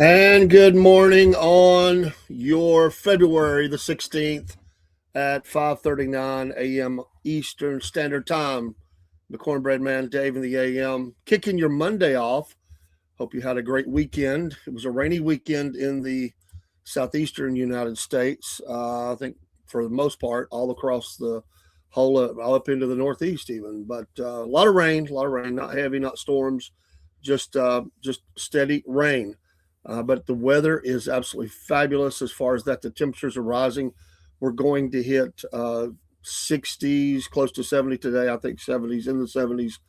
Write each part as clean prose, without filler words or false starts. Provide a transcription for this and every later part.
And good morning on your February the 16th at 5:39 a.m. Eastern Standard Time. The Cornbread Man, Dave in the AM, kicking your Monday off. Hope you had a great weekend. It was a rainy weekend in the southeastern United States. I think for the most part, all across the whole, all up into the Northeast even. But a lot of rain, not heavy, not storms, just steady rain. But the weather is absolutely fabulous as far as that. The temperatures are rising. We're going to hit 60s, close to 70 today. I think 70s, in the 70s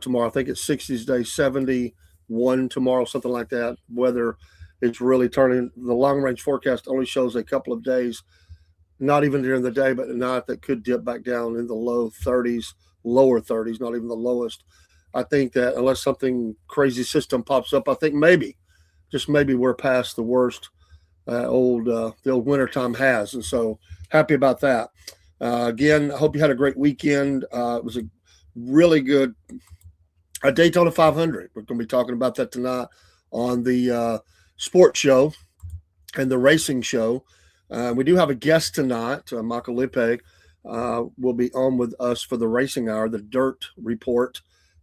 tomorrow. I think it's 60s today, 71 tomorrow, something like that. Weather is really turning. The long range forecast only shows a couple of days, not even during the day, but at night that could dip back down in the low 30s, lower 30s, not even the lowest. I think that unless something crazy system pops up, I think maybe, just maybe, we're past the worst the old wintertime has. And so happy about that. Again, I hope you had a great weekend. It was a really good Daytona 500. We're going to be talking about that tonight on the sports show and the racing show. We do have a guest tonight. Michael Lippe will be on with us for the racing hour, the Dirt Report,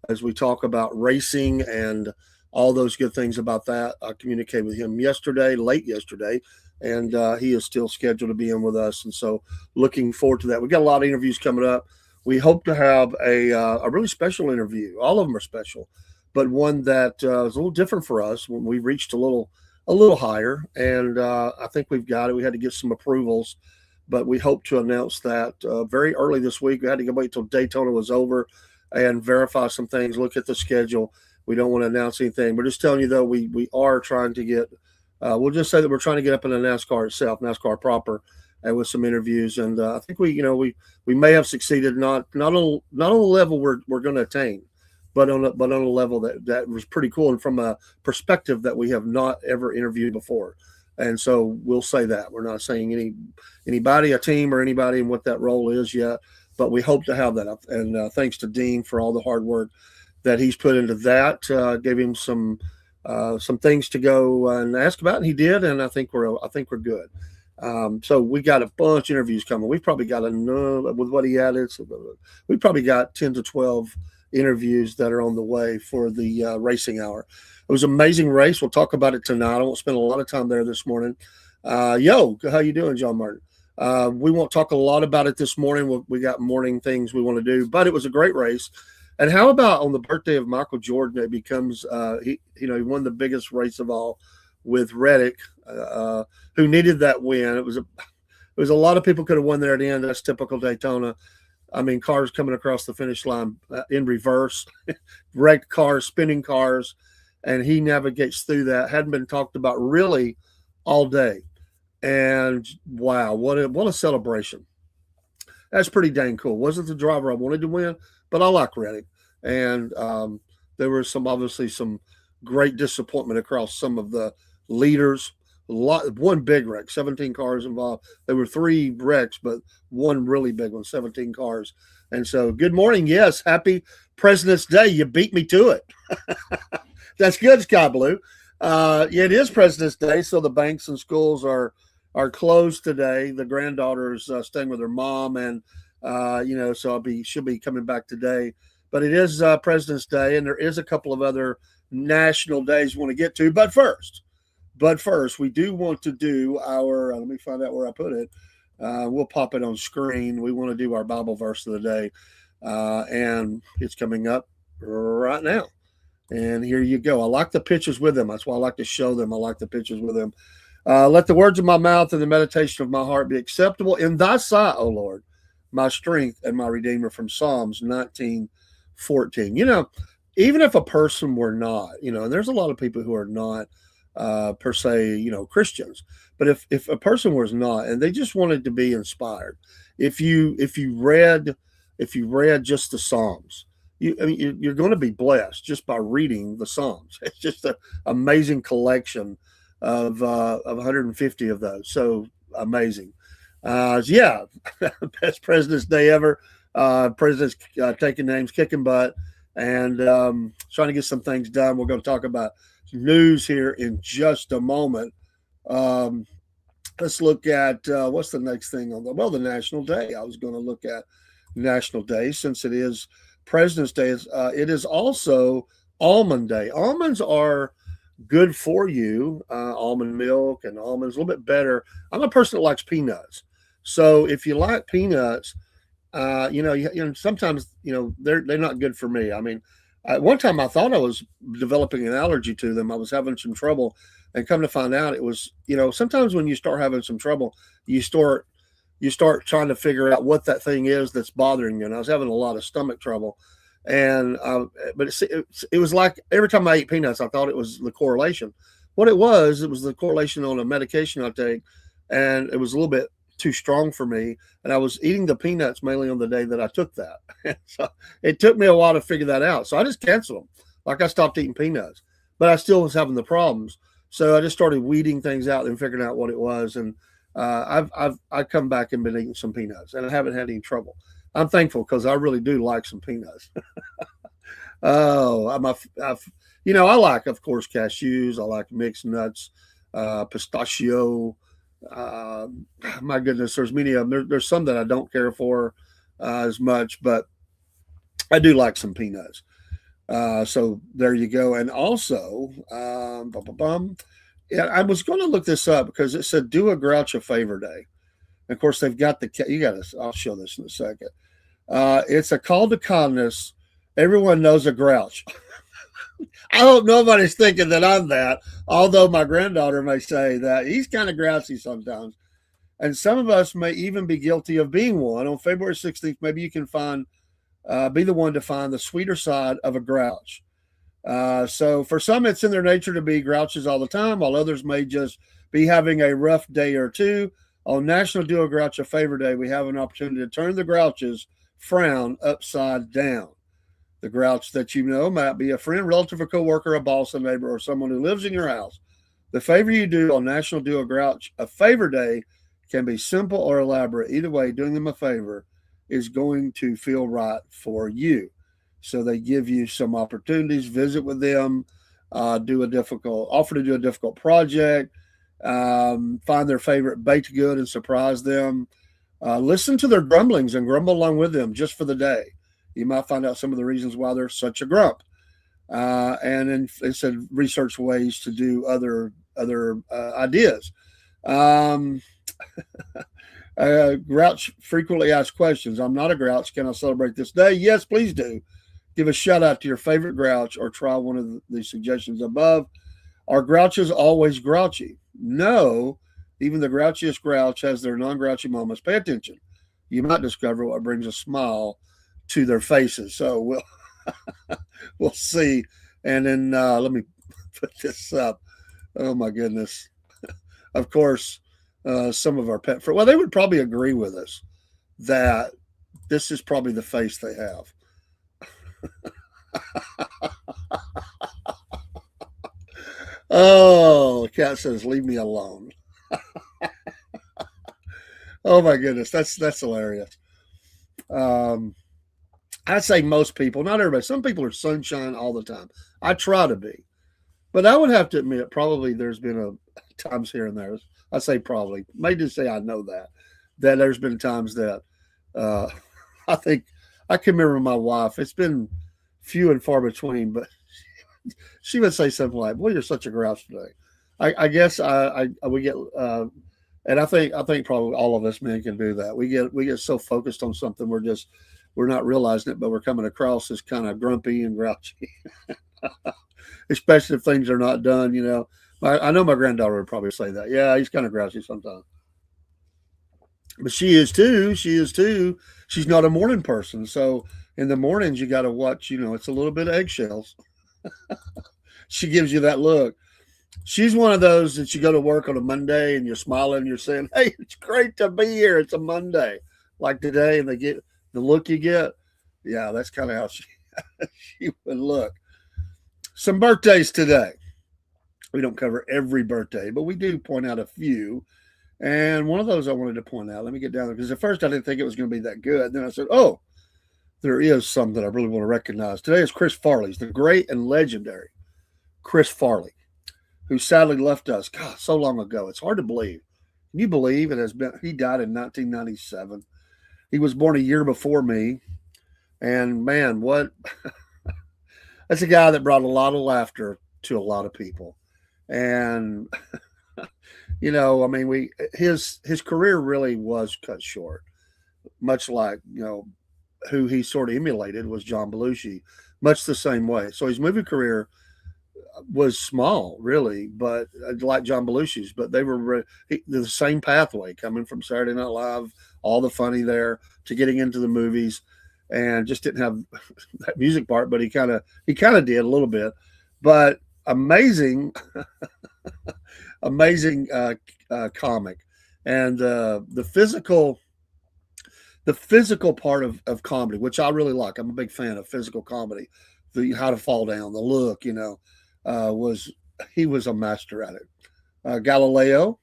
as we talk about racing and all those good things about that. I communicated with him late yesterday, and he is still scheduled to be in with us. And so looking forward to that. We've got a lot of interviews coming up. We hope to have a really special interview. All of them are special, but one that is a little different for us when we reached a little higher. And I think we've got it. We had to get some approvals, but we hope to announce that very early this week. We had to wait till Daytona was over and verify some things, look at the schedule. We don't want to announce anything. We're just telling you, though, we are trying to get, we'll just say that we're trying to get up in the NASCAR itself, NASCAR proper, and with some interviews. And I think we may have succeeded, not on the level we're going to attain, but on a level that was pretty cool, and from a perspective that we have not ever interviewed before. And so we'll say that. We're not saying anybody, a team, or anybody, and what that role is yet, but we hope to have that. And thanks to Dean for all the hard work that he's put into that. Gave him some things to go and ask about, and he did. And I think we're good. So we got a bunch of interviews coming. We've probably got with what he added. We probably got 10 to 12 interviews that are on the way for the racing hour. It was an amazing race. We'll talk about it tonight. I won't spend a lot of time there this morning. How you doing, John Martin? We won't talk a lot about it this morning. We got morning things we want to do, but it was a great race. And how about on the birthday of Michael Jordan, it becomes he won the biggest race of all with Reddick, who needed that win. It was a lot of people could have won there at the end. That's typical Daytona. I mean, cars coming across the finish line in reverse, wrecked cars, spinning cars, and he navigates through that. Hadn't been talked about really all day. And wow, what a celebration. That's pretty dang cool. Wasn't the driver I wanted to win, but I like Reddick. And there was obviously some great disappointment across some of the leaders. One big wreck, 17 cars involved. There were 3 wrecks, but one really big one, 17 cars. And so, good morning. Yes, happy President's Day. You beat me to it. That's good, Sky Blue. Yeah, it is President's Day, so the banks and schools are closed today. The granddaughter is staying with her mom, and so she'll be coming back today. But it is President's Day, and there is a couple of other national days we want to get to. But first, we do want to do our. Let me find out where I put it. We'll pop it on screen. We want to do our Bible verse of the day, and it's coming up right now. And here you go. I like the pictures with them. That's why I like to show them. I like the pictures with them. Let the words of my mouth and the meditation of my heart be acceptable in thy sight, O Lord, my strength and my redeemer, from Psalms 19:14. Even if a person were not, and there's a lot of people who are not per se, Christians, but if a person was not, and they just wanted to be inspired, if you read just the Psalms, you're going to be blessed just by reading the Psalms. It's just an amazing collection of 150 of those. So amazing. Best President's Day ever. Presidents taking names, kicking butt, and trying to get some things done. We're going to talk about news here in just a moment. Um, let's look at what's the next thing on the National Day. I was going to look at National Day since it is President's Day. It is also Almond Day. Almonds are good for you. Almond milk and almonds a little bit better. I'm a person that likes peanuts, so if you like peanuts, sometimes they're not good for me. I mean, one time I thought I was developing an allergy to them. I was having some trouble, and come to find out, it was sometimes when you start having some trouble, you start trying to figure out what that thing is that's bothering you. And I was having a lot of stomach trouble, and but it was like every time I ate peanuts, I thought it was the correlation. What it was the correlation on a medication I take, and it was a little bit too strong for me. And I was eating the peanuts mainly on the day that I took that. So it took me a while to figure that out. So I just canceled them. Like I stopped eating peanuts, but I still was having the problems. So I just started weeding things out and figuring out what it was. And I've come back and been eating some peanuts, and I haven't had any trouble. I'm thankful because I really do like some peanuts. Oh, I like, of course, cashews. I like mixed nuts, pistachio. Uh, my goodness, there's many of them. There's some that I don't care for as much, but I do like some peanuts. So there you go. And also, yeah, I was going to look this up because it said do a Grouch a favor day. And of course, they've got you got to, I'll show this in a second. It's a call to kindness. Everyone knows a grouch. I hope nobody's thinking that I'm that, although my granddaughter may say that he's kind of grouchy sometimes. And some of us may even be guilty of being one. On February 16th, maybe you can be the one to find the sweeter side of a grouch. So for some, it's in their nature to be grouches all the time, while others may just be having a rough day or two. On National Do a Grouch a Favor Day, we have an opportunity to turn the grouch's frown upside down. The grouch that you know might be a friend, relative, a coworker, a boss, a neighbor, or someone who lives in your house. The favor you do on National Do a Grouch a Favor Day can be simple or elaborate. Either way, doing them a favor is going to feel right for you. So they give you some opportunities, visit with them, offer to do a difficult project, find their favorite baked good and surprise them. Listen to their grumblings and grumble along with them just for the day. You might find out some of the reasons why they're such a grump. And then it said research ways to do other ideas. Grouch frequently asked questions. I'm not a grouch. Can I celebrate this day? Yes, please do. Give a shout out to your favorite grouch or try one of the suggestions above. Are grouches always grouchy? No. Even the grouchiest grouch has their non-grouchy moments. Pay attention. You might discover what brings a smile to their faces. So we'll see. And then let me put this up. Oh my goodness. Of course, some of our pet friends, well, they would probably agree with us that this is probably the face they have. Oh, cat says, leave me alone. Oh my goodness, that's hilarious. Um, I'd say most people, not everybody. Some people are sunshine all the time. I try to be, but I would have to admit, probably there's been times here and there. I say probably, may just say I know that there's been times that uh, I think I can remember my wife. It's been few and far between, but she would say something like, "Boy, you're such a grouch today." I guess we get, and I think probably all of us men can do that. We get so focused on something we're not realizing it, but we're coming across as kind of grumpy and grouchy, especially if things are not done. I know my granddaughter would probably say that. Yeah, he's kind of grouchy sometimes, but she is too. She is too. She's not a morning person, so in the mornings you got to watch. It's a little bit of eggshells. She gives you that look. She's one of those that you go to work on a Monday and you're smiling and you're saying, "Hey, it's great to be here. It's a Monday," like today, and they get the look you get. Yeah, that's kind of how she would look. Some birthdays today. We don't cover every birthday, but we do point out a few. And one of those I wanted to point out. Let me get down there because at first I didn't think it was going to be that good. Then I said, "Oh, there is some that I really want to recognize." Today is Chris Farley's, the great and legendary Chris Farley. who sadly left us, God, so long ago. It's hard to believe. Can you believe it has been? He died in 1997. He was born a year before me. And man, what that's a guy that brought a lot of laughter to a lot of people. And I mean, we his career really was cut short, much like who he sort of emulated was John Belushi, much the same way. So his movie career was small, really, but like John Belushi's, but they were the same pathway coming from Saturday Night Live, all the funny there to getting into the movies, and just didn't have that music part, but he kind of did a little bit, but amazing, amazing comic, and the physical part of comedy, which I really like. I'm a big fan of physical comedy, the how to fall down, the look, was he was a master at it. Galileo,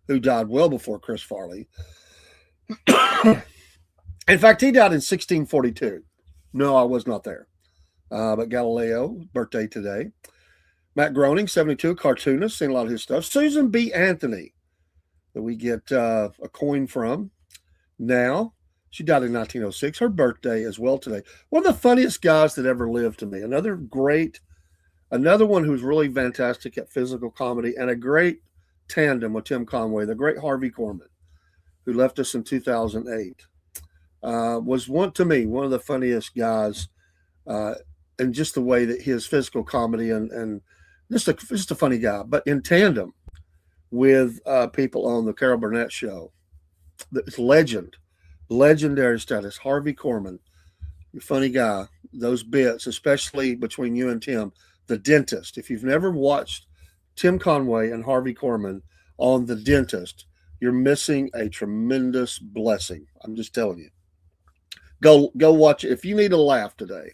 who died well before Chris Farley. In fact, he died in 1642. No, I was not there. But Galileo, birthday today. Matt Groening, 72, cartoonist, seen a lot of his stuff. Susan B. Anthony, that we get a coin from now. She died in 1906. Her birthday as well today. One of the funniest guys that ever lived to me. Another one who's really fantastic at physical comedy and a great tandem with Tim Conway, the great Harvey Korman, who left us in 2008, was one of the funniest guys, and just the way that his physical comedy and just a funny guy, but in tandem with people on the Carol Burnett show. It's legendary status. Harvey Korman, funny guy. Those bits, especially between you and Tim, the dentist. If you've never watched Tim Conway and Harvey Korman on The Dentist, you're missing a tremendous blessing. I'm just telling you. Go watch it. If you need a laugh today,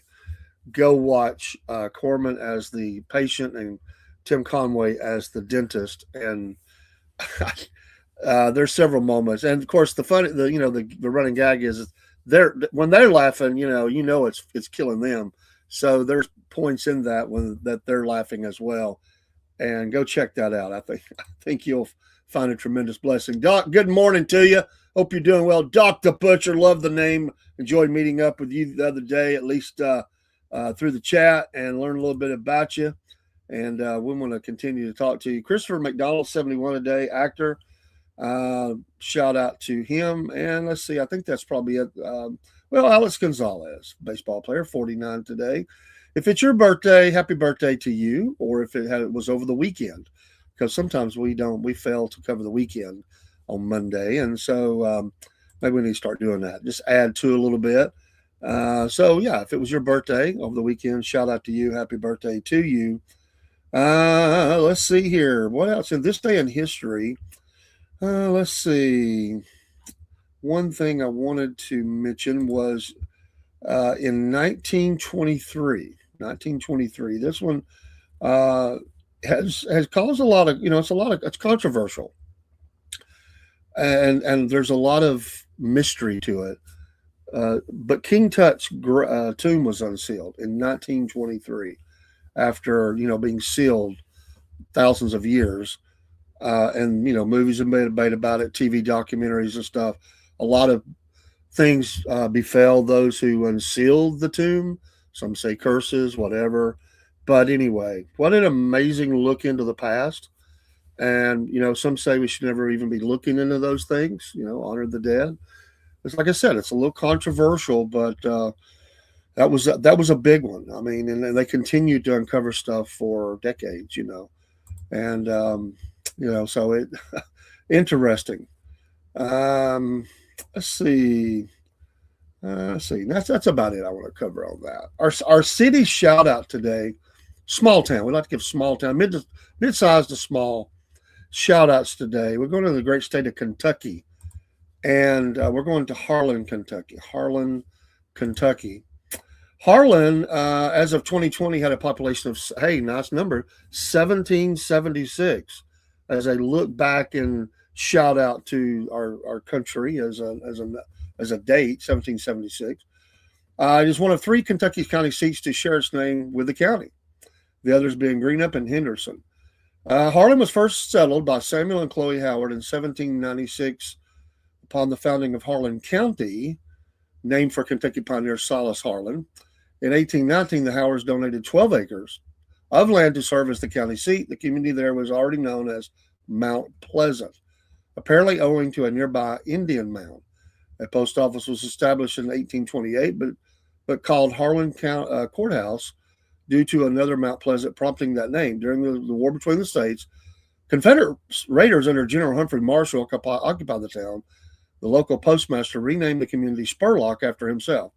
go watch Korman as the patient and Tim Conway as the dentist. And there's several moments, and of course the running gag is when they're laughing, it's killing them. So there's points in that they're laughing as well, and go check that out. I think you'll find a tremendous blessing. Doc, good morning to you. Hope you're doing well. Doc the Butcher, love the name. Enjoyed meeting up with you the other day, at least through the chat, and learn a little bit about you. And we want to continue to talk to you. Christopher McDonald, 71 today, actor. Shout out to him. And let's see, I think that's probably it. Alex Gonzalez, baseball player, 49 today. If it's your birthday, happy birthday to you, or if it was over the weekend, because sometimes we fail to cover the weekend on Monday. And so maybe we need to start doing that. Just add to a little bit. If it was your birthday over the weekend, shout out to you. Happy birthday to you. Let's see here. What else in this day in history? Let's see. One thing I wanted to mention was in 1923. This one has caused a lot of, it's controversial, and there's a lot of mystery to it. But King Tut's tomb was unsealed in 1923 after being sealed thousands of years. And movies have been made about it, TV documentaries and stuff. A lot of things befell those who unsealed the tomb. Some say curses, whatever. But anyway, what an amazing look into the past. And some say we should never even be looking into those things. Honor the dead. It's like I said, it's a little controversial, but that was a big one. I mean, and they continued to uncover stuff for decades. And so it interesting. Let's see. That's about it I want to cover on that. Our city shout out today, small town. We like to give small town, mid-sized to small shout outs today. We're going to the great state of Kentucky, and we're going to Harlan, Kentucky. Harlan, as of 2020, had a population of, nice number, 1776. As I look back and shout out to our country as a date, 1776. It is one of 3 Kentucky county seats to share its name with the county, the others being Greenup and Henderson. Harlan was first settled by Samuel and Chloe Howard in 1796 upon the founding of Harlan County, named for Kentucky pioneer Silas Harlan. In 1819, the Howards donated 12 acres of land to serve as the county seat. The community there was already known as Mount Pleasant, apparently owing to a nearby Indian mound. A post office was established in 1828, but called Harlan Courthouse due to another Mount Pleasant prompting that name. During the war between the states, Confederate raiders under General Humphrey Marshall occupied the town. The local postmaster renamed the community Spurlock after himself.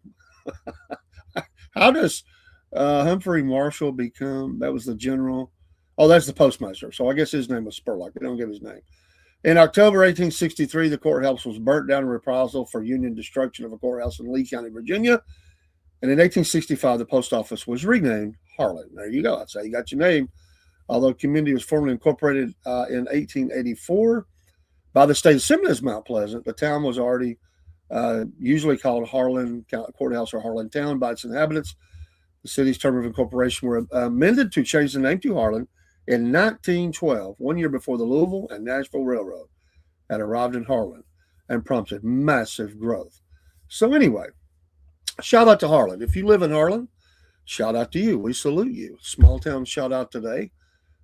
How does Humphrey Marshall become? That was the general. Oh, that's the postmaster. So I guess his name was Spurlock. They don't give his name. In October 1863, the courthouse was burnt down in reprisal for Union destruction of a courthouse in Lee County, Virginia. And in 1865, the post office was renamed Harlan. There you go. That's how you got your name. Although the community was formally incorporated in 1884 by the state assembly as Mount Pleasant, the town was already usually called Harlan Courthouse or Harlan Town by its inhabitants. The city's term of incorporation were amended to change the name to Harlan in 1912, 1 year before the Louisville and Nashville Railroad had arrived in Harlan and prompted massive growth. So anyway, shout out to Harlan. If you live in Harlan, shout out to you. We salute you. Small town shout out today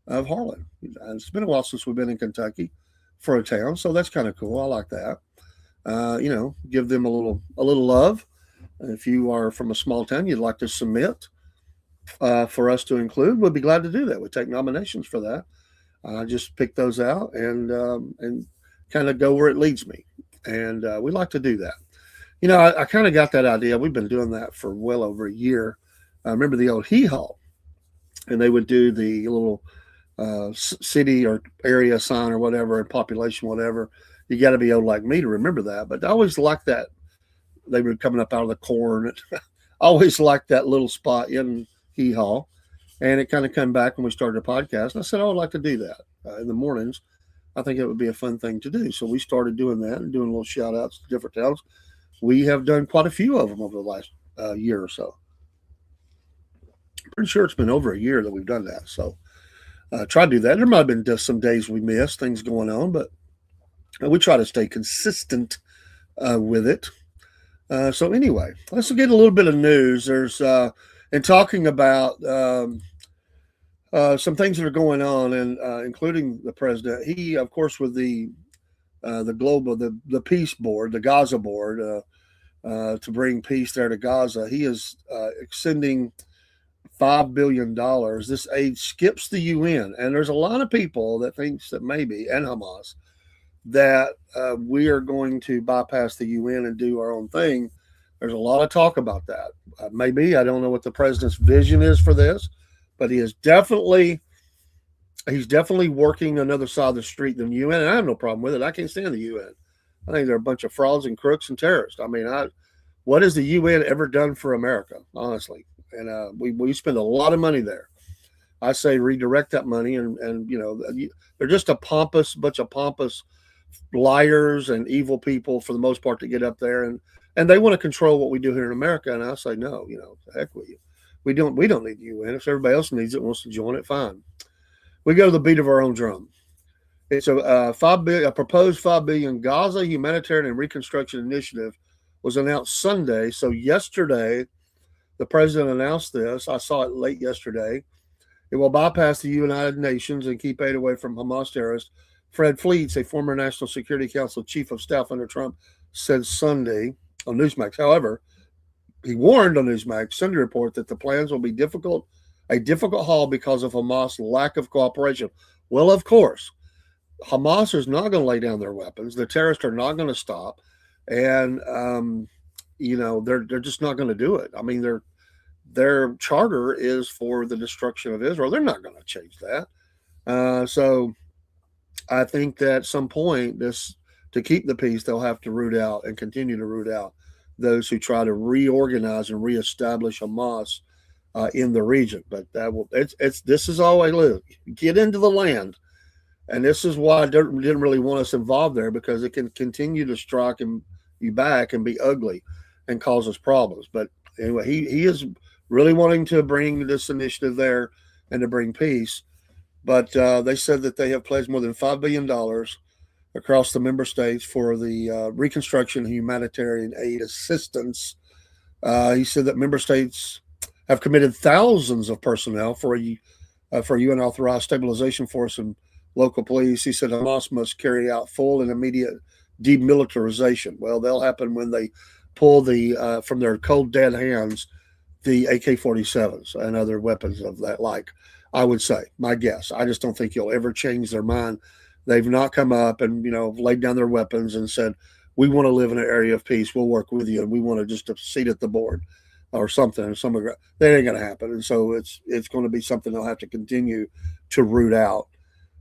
of Harlan. And it's been a while since we've been in Kentucky for a town, so that's kind of cool. I like that. Give them a little love. If you are from a small town, you'd like to submit for us to include, we'd be glad to do that. We take nominations for that. I just pick those out and kind of go where it leads me, and we like to do that. I kind of got that idea. We've been doing that for well over a year. I remember the old hee haw, and they would do the little city or area sign or whatever, and population, whatever. You got to be old like me to remember that. But I always liked that. They were coming up out of the corn. I always liked that little spot in hee haw. And it kind of came back when we started a podcast. And I said, I would like to do that in the mornings. I think it would be a fun thing to do. So we started doing that and doing little shout outs to different towns. We have done quite a few of them over the last year or so. Pretty sure it's been over a year that we've done that. So try to do that. There might have been just some days we missed, things going on, but we try to stay consistent with it. So anyway, let's get a little bit of news. There's and talking about some things that are going on, and including the president. He, of course, with the global the peace board, the Gaza board, to bring peace there to Gaza. He is extending $5 billion. This aid skips the UN, and there's a lot of people that thinks that maybe, and Hamas, that we are going to bypass the UN and do our own thing. There's a lot of talk about that. Maybe, I don't know what the president's vision is for this, but he's definitely working another side of the street than the UN, and I have no problem with it. I can't stand the UN. I think they're a bunch of frauds and crooks and terrorists. I mean, what has the UN ever done for America, honestly? And we spend a lot of money there. I say redirect that money, and they're just a bunch of pompous liars and evil people for the most part to get up there, and they want to control what we do here in America. And I say, no, the heck with you. We don't need the UN. If everybody else needs it, wants to join it, fine. We go to the beat of our own drum. It's a proposed $5 billion Gaza humanitarian and reconstruction initiative was announced Sunday. So yesterday, the president announced this. I saw it late yesterday. It will bypass the United Nations and keep aid away from Hamas terrorists. Fred Fleets, a former National Security Council chief of staff under Trump, said Sunday on Newsmax. However, he warned on Newsmax Sunday report that the plans will be a difficult haul because of Hamas' lack of cooperation. Well, of course, Hamas is not going to lay down their weapons. The terrorists are not going to stop, and they're just not going to do it. I mean, their charter is for the destruction of Israel. They're not going to change that. So I think that at some point, to keep the peace, they'll have to root out and continue to root out those who try to reorganize and reestablish Hamas in the region. But this is all I live. Get into the land. And this is why I didn't really want us involved there, because it can continue to strike you back and be ugly and cause us problems. But anyway, he is really wanting to bring this initiative there and to bring peace. But they said that they have pledged more than $5 billion across the member states for the reconstruction and humanitarian aid assistance. He said that member states have committed thousands of personnel for a UN authorized stabilization force and local police. He said Hamas must carry out full and immediate demilitarization. Well, that'll happen when they pull the from their cold dead hands the AK-47s and other weapons of that like. I would say, my guess. I just don't think you'll ever change their mind. They've not come up and laid down their weapons and said, "We want to live in an area of peace. We'll work with you, and we want to just a seat at the board or something." That ain't going to happen, and so it's going to be something they'll have to continue to root out.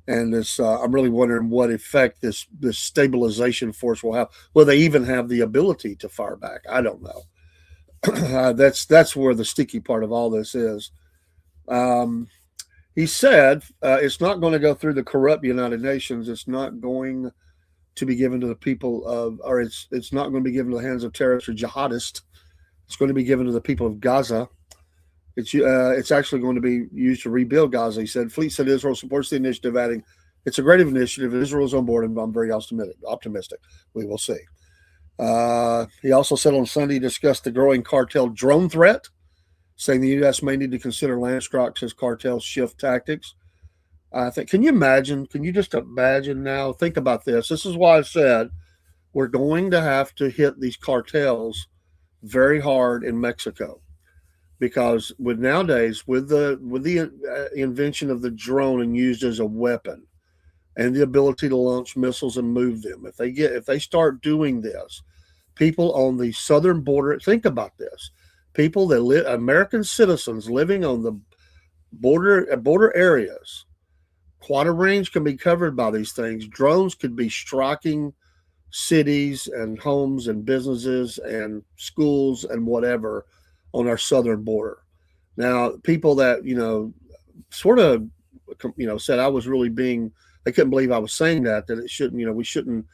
And this, I'm really wondering what effect this stabilization force will have. Will they even have the ability to fire back? I don't know. That's where the sticky part of all this is. Um, he said it's not going to go through the corrupt United Nations. It's not going to be given to the people of, or it's not going to be given to the hands of terrorists or jihadists. It's going to be given to the people of Gaza. It's actually going to be used to rebuild Gaza. He said. Fleet said Israel supports the initiative, adding, "It's a great initiative. Israel is on board, and I'm very optimistic. We will see." He also said on Sunday he discussed the growing cartel drone threat, saying the U.S. may need to consider land strikes as cartels shift tactics. I think. Can you imagine? Can you just imagine now? Think about this. This is why I said we're going to have to hit these cartels very hard in Mexico, because with the invention of the drone and used as a weapon and the ability to launch missiles and move them, if they start doing this, people on the southern border, think about this, people that live, American citizens living on the border areas, quite a range can be covered by these things. Drones could be striking cities and homes and businesses and schools and whatever on our southern border. Now, people that sort of said I was really they couldn't believe I was saying that it shouldn't, we shouldn't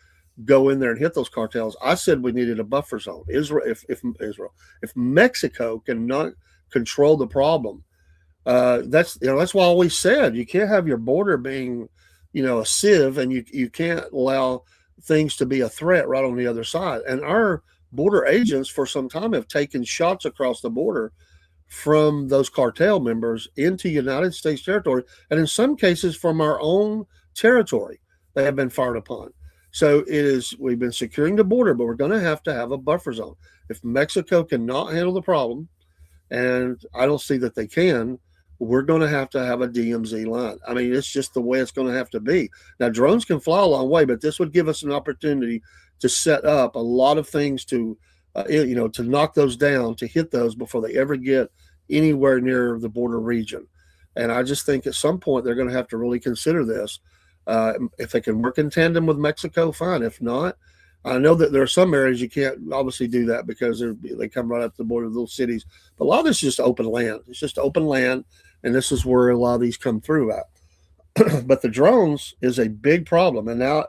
go in there and hit those cartels. I said we needed a buffer zone. If Mexico cannot control the problem, that's why I always said you can't have your border being a sieve, and you can't allow things to be a threat right on the other side. And our border agents for some time have taken shots across the border from those cartel members into United States territory, and in some cases from our own territory they have been fired upon. So we've been securing the border, but we're going to have a buffer zone. If Mexico cannot handle the problem, and I don't see that they can, we're going to have a DMZ line. I mean, it's just the way it's going to have to be. Now, drones can fly a long way, but this would give us an opportunity to set up a lot of things to knock those down, to hit those before they ever get anywhere near the border region. And I just think at some point they're going to have to really consider this. If they can work in tandem with Mexico, fine. If not, I know that there are some areas you can't obviously do that because they come right up to the border of little cities. But a lot of this is just open land. It's just open land, and this is where a lot of these come through at. But the drones is a big problem, and now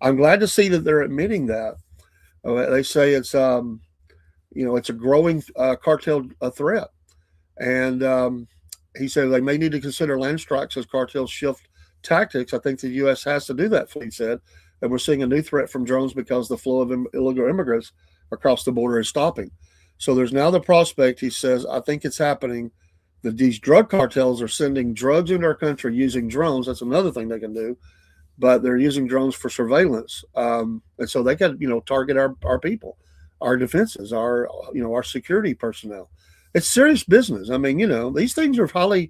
I'm glad to see that they're admitting that. They say it's it's a growing cartel threat, and he said they may need to consider land strikes as cartels shift tactics. I think the U.S. has to do that, Fleet said. And we're seeing a new threat from drones because the flow of illegal immigrants across the border is stopping. So there's now the prospect, he says, I think it's happening, that these drug cartels are sending drugs into our country using drones. That's another thing they can do. But they're using drones for surveillance. And so they got target our people, our defenses, our security personnel. It's serious business. I mean, these things are highly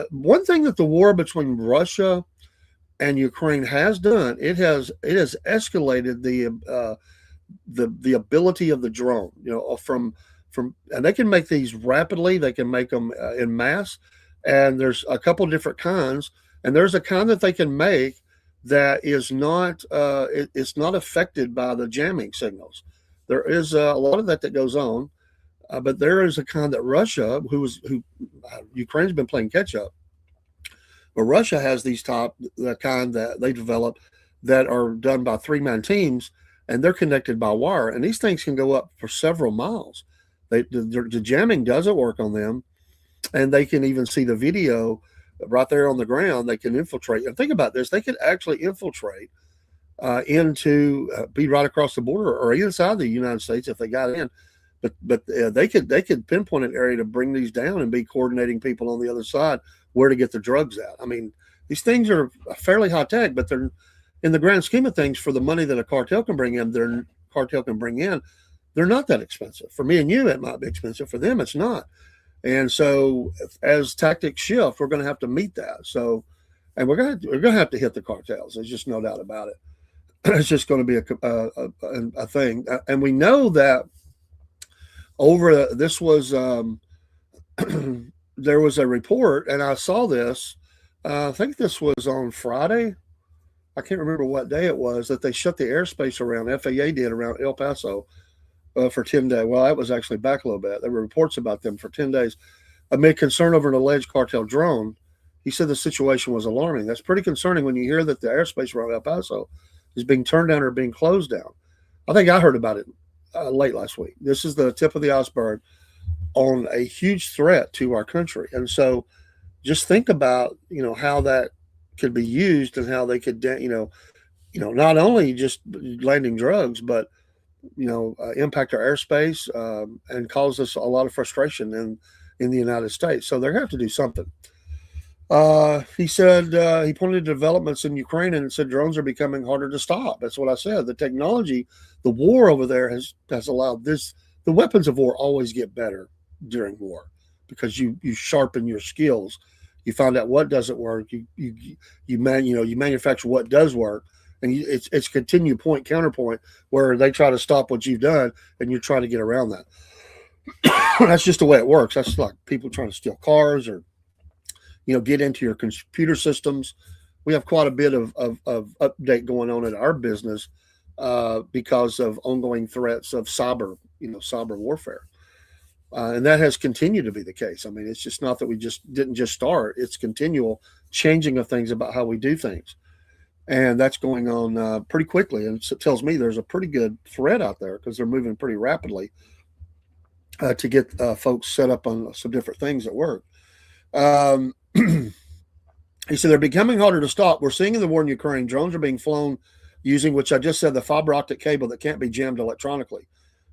one thing that the war between Russia and Ukraine has done, it has escalated the ability of the drone, from and they can make these rapidly. They can make them in mass, and there's a couple different kinds, and there's a kind that they can make that is not it's not affected by the jamming signals. There is a lot of that goes on, but there is a kind that Russia, Ukraine's been playing catch up. But Russia has the kind that they develop that are done by 3-man teams, and they're connected by wire. And these things can go up for several miles. The jamming doesn't work on them, and they can even see the video right there on the ground. They can infiltrate. And think about this: they could actually infiltrate into be right across the border or inside the United States if they got in. But they could pinpoint an area to bring these down and be coordinating people on the other side where to get the drugs out. I mean, these things are fairly high tech, but they're in the grand scheme of things for the money that a cartel can bring in. They're not that expensive. For me and you, it might be expensive. For them, it's not. And so, as tactics shift, we're going to have to meet that. So, and we're going to have to hit the cartels. There's just no doubt about it. It's just going to be a thing, and we know that this was there was a report, and I saw this. I think this was on Friday. I can't remember what day it was that they shut the airspace around. FAA did around El Paso for 10 days. Well, that was actually back a little bit. There were reports about them for 10 days amid concern over an alleged cartel drone. He said the situation was alarming. That's pretty concerning when you hear that the airspace around El Paso is being turned down or being closed down. I think I heard about it late last week. This is the tip of the iceberg on a huge threat to our country. And so just think about, how that could be used and how they could, not only just landing drugs, but, impact our airspace and cause us a lot of frustration in the United States. So they're going to have to do something. He said he pointed to developments in Ukraine and said drones are becoming harder to stop. That's what I said. The technology, the war over there has allowed this. The weapons of war always get better during war because you sharpen your skills. You find out what doesn't work. You manufacture what does work, and it's continued point counterpoint where they try to stop what you've done and you're trying to get around that. That's just the way it works. That's like people trying to steal cars or get into your computer systems. We have quite a bit of update going on in our business because of ongoing threats of cyber warfare. And that has continued to be the case. I mean, it's just not that we didn't just start. It's continual changing of things about how we do things. And that's going on pretty quickly. And it tells me there's a pretty good threat out there because they're moving pretty rapidly to get folks set up on some different things at work. He said they're becoming harder to stop. We're seeing in the war in Ukraine, drones are being flown using, which I just said, the fiber optic cable that can't be jammed electronically.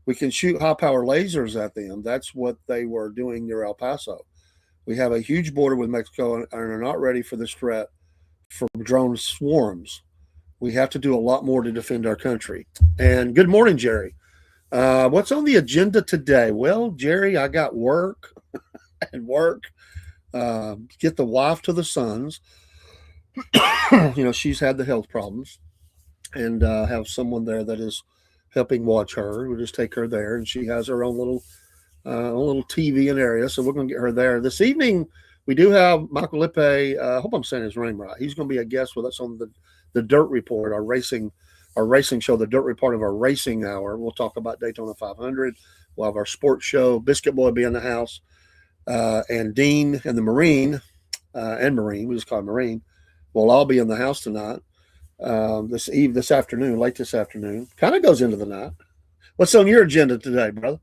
We can shoot high power lasers at them. That's what they were doing near El Paso. We have a huge border with Mexico and are not ready for this threat from drone swarms. We have to do a lot more to defend our country. And good morning, Jerry. What's on the agenda today? Well, Jerry, I got work and work. Get the wife to the sons. She's had the health problems, and have someone there that is helping watch her. We'll just take her there, and she has her own little TV and area. So we're going to get her there this evening. We do have Michael Lippe. I hope I'm saying his name right. He's going to be a guest with us on the Dirt Report, our racing show, the Dirt Report of our racing hour. We'll talk about Daytona 500. We'll have our sports show. Biscuit Boy will be in the house. And Dean and the Marine, we just call him Marine, will all be in the house tonight, this afternoon, late this afternoon. Kind of goes into the night. What's on your agenda today, brother?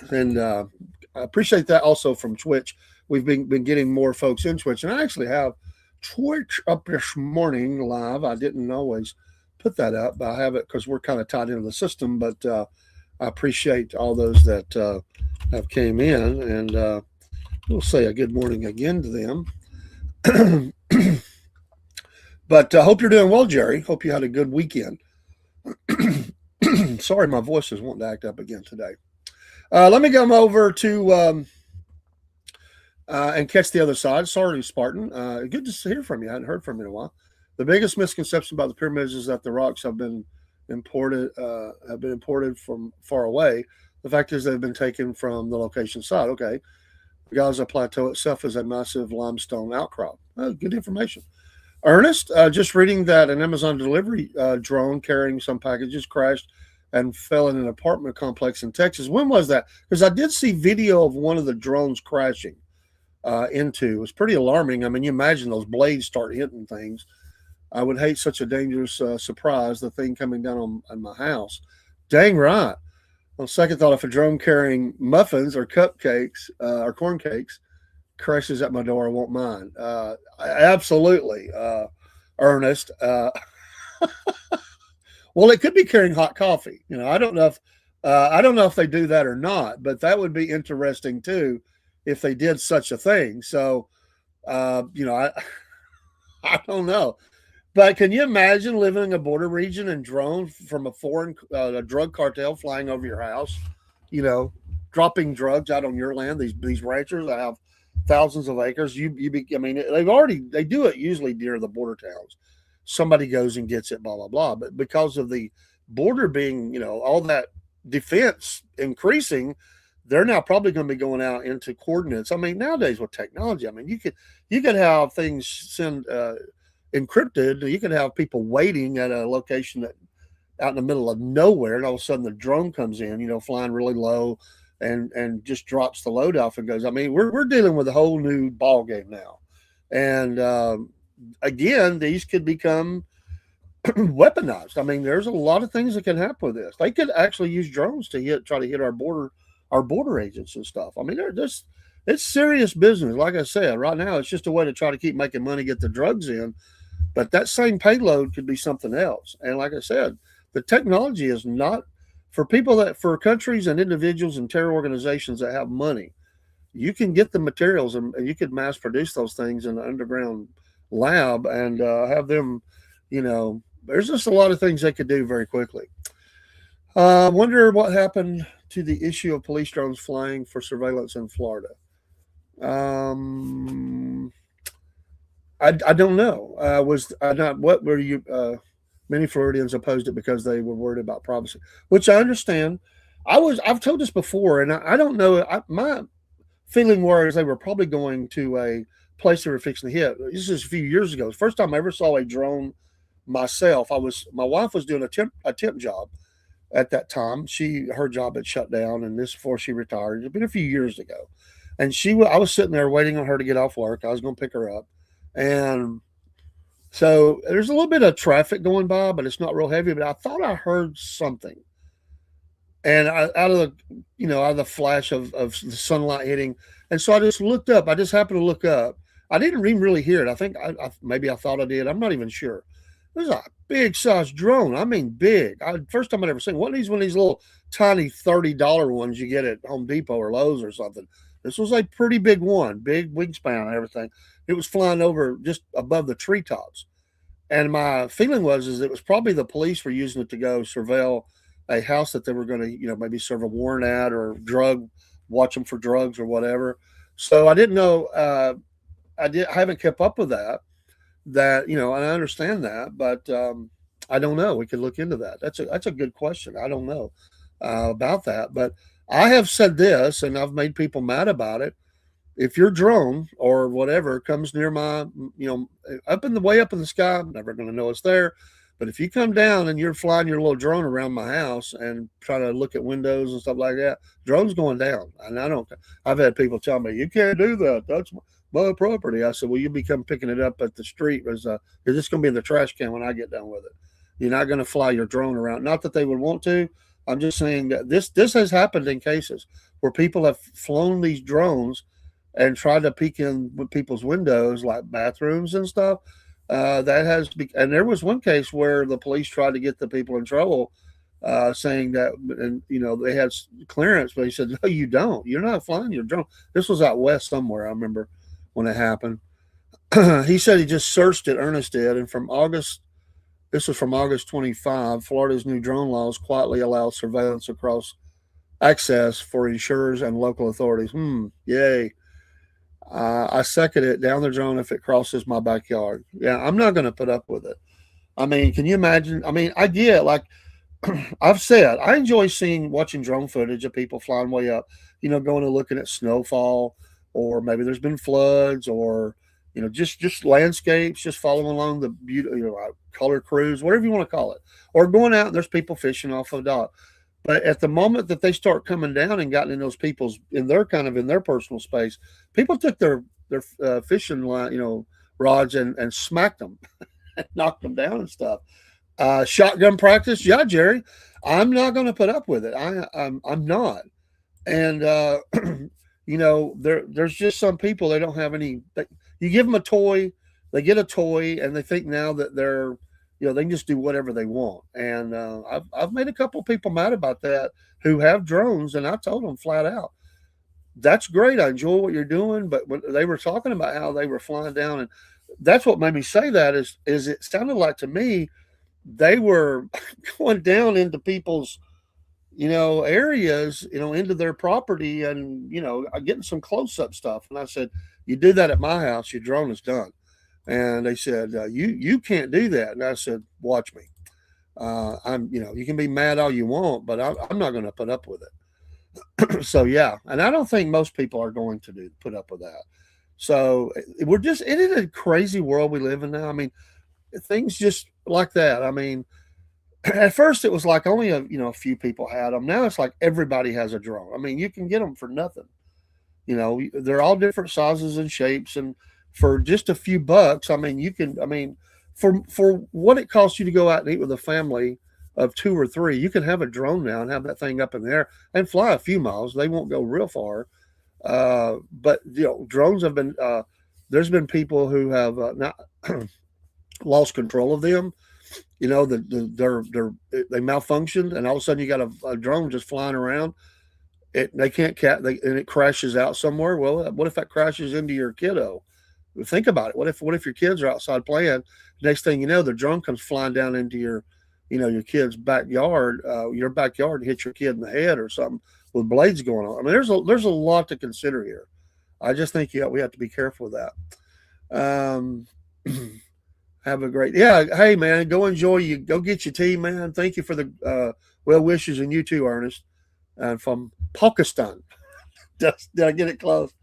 And I appreciate that also from Twitch. We've been getting more folks in Twitch, and I actually have Twitch up this morning live. I didn't always put that up, but I have it because we're kind of tied into the system. But I appreciate all those that have came in, and we'll say a good morning again to them. But I hope you're doing well, Jerry. Hope you had a good weekend. Sorry, my voice is wanting to act up again today. Let me come over to and catch the other side. Sorry, Spartan. Good to hear from you. I hadn't heard from you in a while. The biggest misconception about the pyramids is that the rocks have been imported from far away. The fact is they've been taken from the location site. Okay. The Gaza Plateau itself is a massive limestone outcrop. Oh, good information. Ernest, just reading that an Amazon delivery drone carrying some packages crashed and fell in an apartment complex in Texas. When was that? Because I did see video of one of the drones crashing into. It was pretty alarming. I mean, you imagine those blades start hitting things. I would hate such a dangerous surprise, the thing coming down on my house. Dang right. On second thought, if a drone carrying muffins or cupcakes or corn cakes crashes at my door, I won't mind. Absolutely, Ernest. Well, it could be carrying hot coffee. I don't know if they do that or not, but that would be interesting too if they did such a thing. So, I I don't know. But can you imagine living in a border region and drones from a foreign a drug cartel flying over your house? You know, dropping drugs out on your land. These ranchers that have thousands of acres. I mean, they do it usually near the border towns. Somebody goes and gets it, blah blah blah. But because of the border being, all that defense increasing, they're now probably going to be going out into coordinates. I mean, nowadays with technology, I mean, you could have things send encrypted. You could have people waiting at a location that out in the middle of nowhere, and all of a sudden the drone comes in, flying really low, and just drops the load off and goes. I mean, we're dealing with a whole new ball game now, and again, these could become weaponized. I mean, there's a lot of things that can happen with this. They could actually use drones to try to hit our border agents and stuff. I mean, it's serious business. Like I said, right now it's just a way to try to keep making money, get the drugs in. But that same payload could be something else. And like I said, the technology is not for countries and individuals and terror organizations that have money. You can get the materials and you could mass produce those things in an underground lab and have them, there's just a lot of things they could do very quickly. I wonder what happened to the issue of police drones flying for surveillance in Florida. I don't know. Was I not? What were you? Many Floridians opposed it because they were worried about privacy, which I understand. I've told this before, and I don't know. My feeling was they were probably going to a place they were fixing to hit. This is a few years ago. The first time I ever saw a drone myself. My wife was doing a temp job at that time. Her job had shut down, and this before she retired. It'd been a few years ago, and I was sitting there waiting on her to get off work. I was going to pick her up, and so there's a little bit of traffic going by, but it's not real heavy. But I thought I heard something, and out of the flash of the sunlight hitting, and so I just looked up. I just happened to look up. I didn't even really hear it. I think maybe I thought I did. I'm not even sure. It was a big size drone. I mean, big. First time I'd ever seen one of these little tiny $30 ones you get at Home Depot or Lowe's or something. This was a pretty big one, big wingspan and everything. It was flying over just above the treetops. And my feeling is it was probably the police were using it to go surveil a house that they were going to, maybe serve a warrant at or watch them for drugs or whatever. So I didn't know. I haven't kept up with that. And I understand that, but I don't know. We could look into that. That's a good question. I don't know about that, but I have said this, and I've made people mad about it. If your drone or whatever comes near my, up in the sky, I'm never going to know it's there. But if you come down and you're flying your little drone around my house and try to look at windows and stuff like that, drone's going down. And I've had people tell me, you can't do that. That's my property. I said, well, you become picking it up at the street. Is this going to be in the trash can when I get done with it? You're not going to fly your drone around. Not that they would want to. I'm just saying that this has happened in cases where people have flown these drones and tried to peek in with people's windows, like bathrooms and stuff. And there was one case where the police tried to get the people in trouble, saying that, and they had clearance, but he said, no, you don't. You're not flying your drone. This was out west somewhere. I remember when it happened. He said he just searched it, Ernest did, and this was from August 25, Florida's new drone laws quietly allow surveillance across access for insurers and local authorities. Yay. I second it, down the drone if it crosses my backyard. Yeah, I'm not going to put up with it. I mean, can you imagine? I mean, I get, like I've said, I enjoy watching drone footage of people flying way up, going and looking at snowfall, or maybe there's been floods, or just landscapes, just following along the beauty, color cruise, whatever you want to call it, or going out and there's people fishing off a dock. But at the moment that they start coming down and gotten in those people's in their personal space, people took their fishing line, rods and smacked them, and knocked them down and stuff. Shotgun practice, yeah, Jerry. I'm not going to put up with it. I'm not. And there's just some people, they don't have any. You give them a toy, they get a toy, and they think now that they can just do whatever they want. And I've made a couple of people mad about that who have drones, and I told them flat out, that's great. I enjoy what you're doing, but when they were talking about how they were flying down, and that's what made me say that is it sounded like to me they were going down into people's areas, into their property, and getting some close up stuff. And I said, you do that at my house, your drone is done. And they said, you can't do that. And I said, watch me. You can be mad all you want, but I'm not going to put up with it. So yeah, and I don't think most people are going to put up with that. So it is a crazy world we live in now. I mean, things just like that. I mean, at first it was like only a few people had them. Now it's like everybody has a drone. I mean, you can get them for nothing. They're all different sizes and shapes, and for just a few bucks, I mean, you can. I mean, for what it costs you to go out and eat with a family of two or three, you can have a drone now and have that thing up in the air and fly a few miles. They won't go real far, but drones have been. There's been people who have not lost control of them. They malfunctioned, and all of a sudden you got a drone just flying around. They can't and it crashes out somewhere. Well, what if that crashes into your kiddo? Think about it. What if your kids are outside playing? Next thing you know, the drone comes flying down into your kid's backyard, and hits your kid in the head or something with blades going on. I mean, there's a lot to consider here. I just think we have to be careful with that. Have a great, yeah. Hey man, go enjoy. You go get your tea, man. Thank you for the well wishes, and you too, Ernest, from Pakistan. Did I get it close?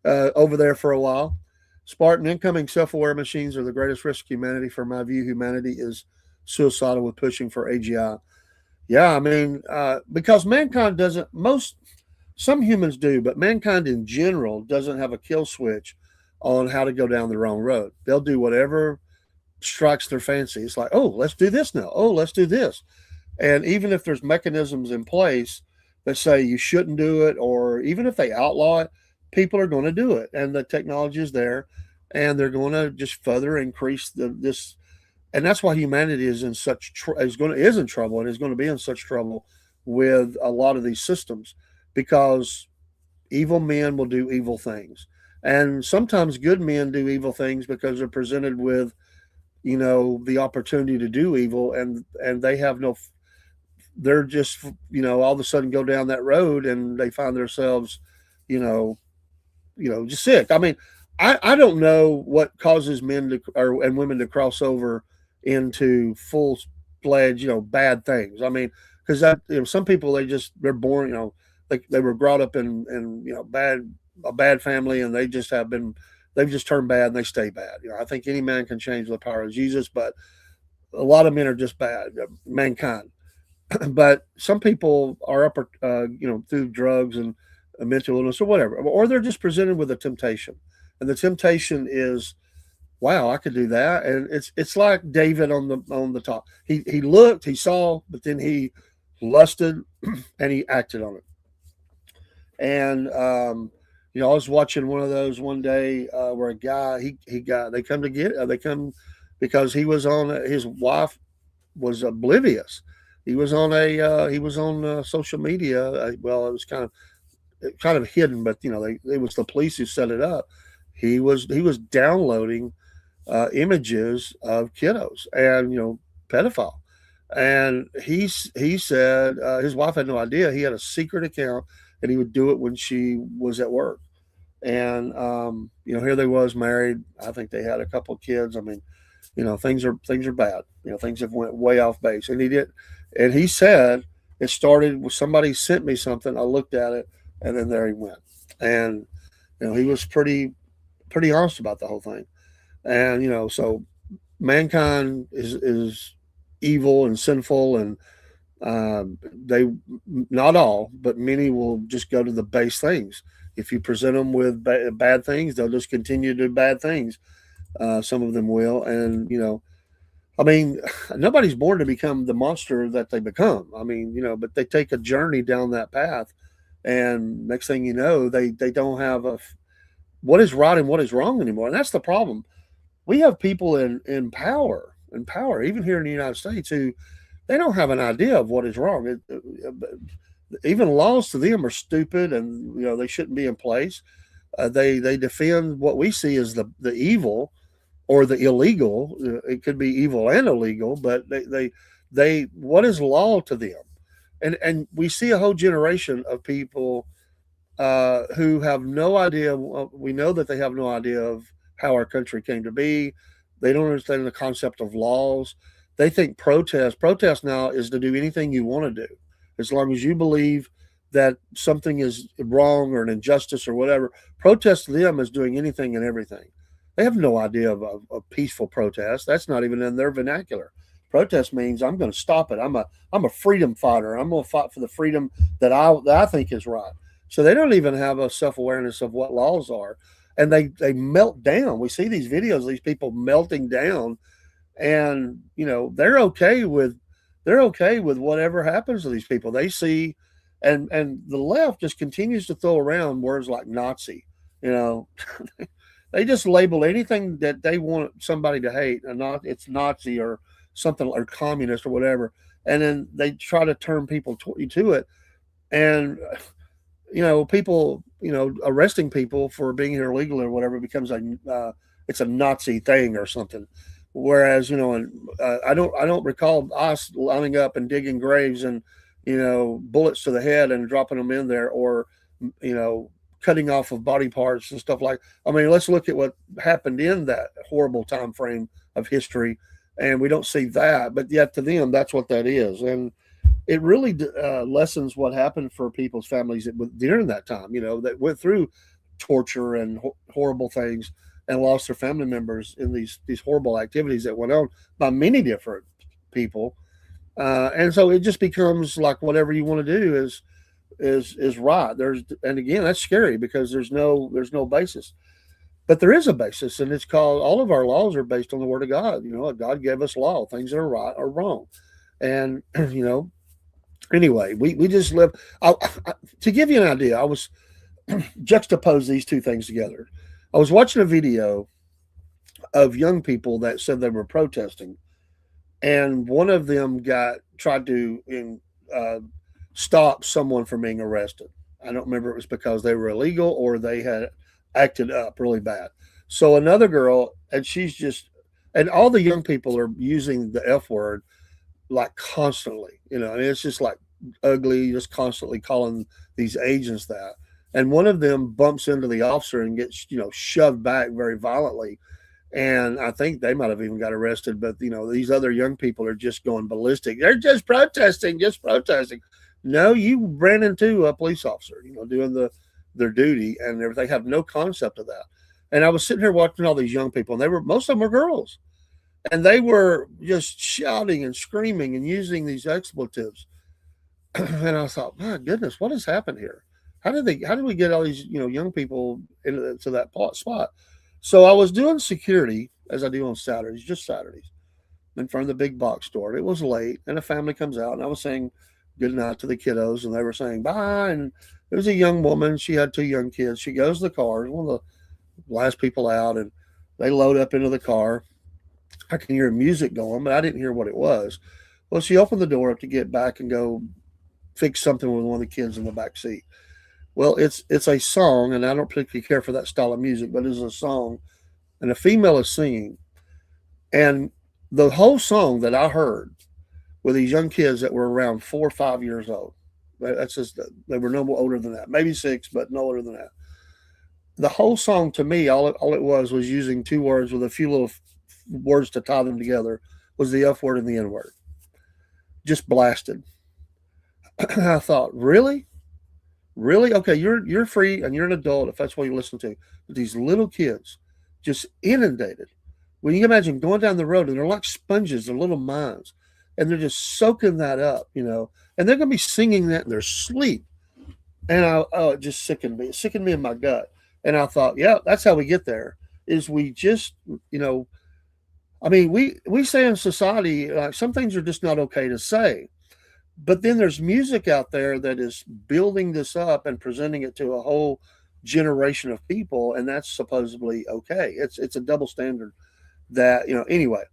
Over there for a while. Spartan, incoming self-aware machines are the greatest risk to humanity. For my view, humanity is suicidal with pushing for AGI. Yeah, I mean, because mankind doesn't. Some humans do, but mankind in general doesn't have a kill switch on how to go down the wrong road. They'll do whatever strikes their fancy. It's like, oh, let's do this now. Oh, let's do this. And even if there's mechanisms in place that say you shouldn't do it, or even if they outlaw it, people are going to do it. And the technology is there, and they're going to just further increase this. And that's why humanity is in is in trouble, and is going to be in such trouble with a lot of these systems, because evil men will do evil things. And sometimes good men do evil things because they're presented with, the opportunity to do evil, and they have no. They're just, all of a sudden go down that road, and they find themselves, you know, just sick. I mean, I don't know what causes men and women to cross over into full fledged, bad things. I mean, because some people, they're born, they were brought up in a bad family, and they've just turned bad, and they stay bad. I think any man can change with the power of Jesus, but a lot of men are just bad, mankind. But some people are up, through drugs and mental illness or whatever, or they're just presented with a temptation, and the temptation is, wow, I could do that. And it's like David on the top. He looked, he saw, but then he lusted and he acted on it. And I was watching one of those one day where a guy they come because his wife was oblivious. He was on social media. Well, it was kind of hidden, but it was the police who set it up. He was downloading images of kiddos and pedophile, and he said his wife had no idea. He had a secret account, and he would do it when she was at work. And here they was married. I think they had a couple of kids. I mean, things are bad. Things have went way off base, and he said it started with somebody sent me something. I looked at it, and then there he went. And he was pretty honest about the whole thing. And so mankind is evil and sinful, and they, not all, but many will just go to the base things. If you present them with bad things, they'll just continue to do bad things. Some of them will, and I mean, nobody's born to become the monster that they become. I mean, but they take a journey down that path, And next thing you know, they don't have what is right and what is wrong anymore. And that's the problem. We have people in power, even here in the United States, who they don't have an idea of what is wrong. Even laws to them are stupid, and they shouldn't be in place. They defend what we see as the evil or the illegal. It could be evil and illegal, but they what is law to them? And we see a whole generation of people who have no idea. We know that they have no idea of how our country came to be. They don't understand the concept of laws. They think protest now is to do anything you want to do, as long as you believe that something is wrong or an injustice or whatever. Protest to them is doing anything and everything. They have no idea of peaceful protest. That's not even in their vernacular. Protest means I'm going to stop it. I'm a freedom fighter. I'm going to fight for the freedom that I think is right. So they don't even have a self awareness of what laws are, and they melt down. We see these videos of these people melting down, and they're okay with whatever happens to these people. They see, and the left just continues to throw around words like Nazi. You know, they just label anything that they want somebody to hate, and not it's Nazi or something or communist or whatever, and then they try to turn people to it. And people, arresting people for being here illegally or whatever becomes it's a Nazi thing or something. Whereas, and I don't recall us lining up and digging graves and, bullets to the head and dropping them in there, or, cutting off of body parts and stuff like. I mean, let's look at what happened in that horrible time frame of history, and we don't see that, but yet to them, that's what that is. And it really lessens what happened for people's families during that time, that went through torture and horrible things and lost their family members in these horrible activities that went on by many different people. And so it just becomes like whatever you want to do is right. And again, that's scary because there's no basis. But there is a basis, and it's called, all of our laws are based on the word of God. God gave us law. Things that are right or wrong. And anyway, we just live. To give you an idea, I was juxtapose these two things together. I was watching a video of young people that said they were protesting, and one of them tried to stop someone from being arrested. I don't remember if it was because they were illegal or they had acted up really bad. So another girl, and all the young people are using the F word like constantly, and it's just like ugly, just constantly calling these agents that. And one of them bumps into the officer and gets, shoved back very violently. And I think they might have even got arrested. But, these other young people are just going ballistic. They're just protesting, just protesting. No, you ran into a police officer, doing their duty, and they have no concept of that. And I was sitting here watching all these young people, and most of them were girls. And they were just shouting and screaming and using these expletives. And I thought, my goodness, what has happened here? How did we get all these, young people into that spot? So I was doing security, as I do on Saturdays, just Saturdays, in front of the big box store. It was late, and a family comes out, and I was saying good night to the kiddos, and they were saying bye. And there was a young woman. She had two young kids. She goes to the car, one of the last people out, and they load up into the car. I can hear music going, but I didn't hear what it was. Well, she opened the door up to get back and go fix something with one of the kids in the back seat. Well, it's a song, and I don't particularly care for that style of music, but it's a song, and a female is singing. And the whole song that I heard with these young kids that were around 4 or 5 years old, that's just, they were no more older than that, maybe 6, but no older than that. The whole song to me, all it was using two words with a few little words to tie them together, was the F word and the N word. Just blasted. I thought, really? Really? Okay, you're free and you're an adult if that's what you listen to. But these little kids just inundated. Well, you can imagine going down the road, and they're like sponges, they're little minds, and they're just soaking that up, and they're going to be singing that in their sleep. And it just sickened me. It sickened me in my gut. And I thought, yeah, that's how we get there. Is we just, I mean, we say in society, some things are just not okay to say. But then there's music out there that is building this up and presenting it to a whole generation of people, and that's supposedly okay. It's a double standard that, anyway.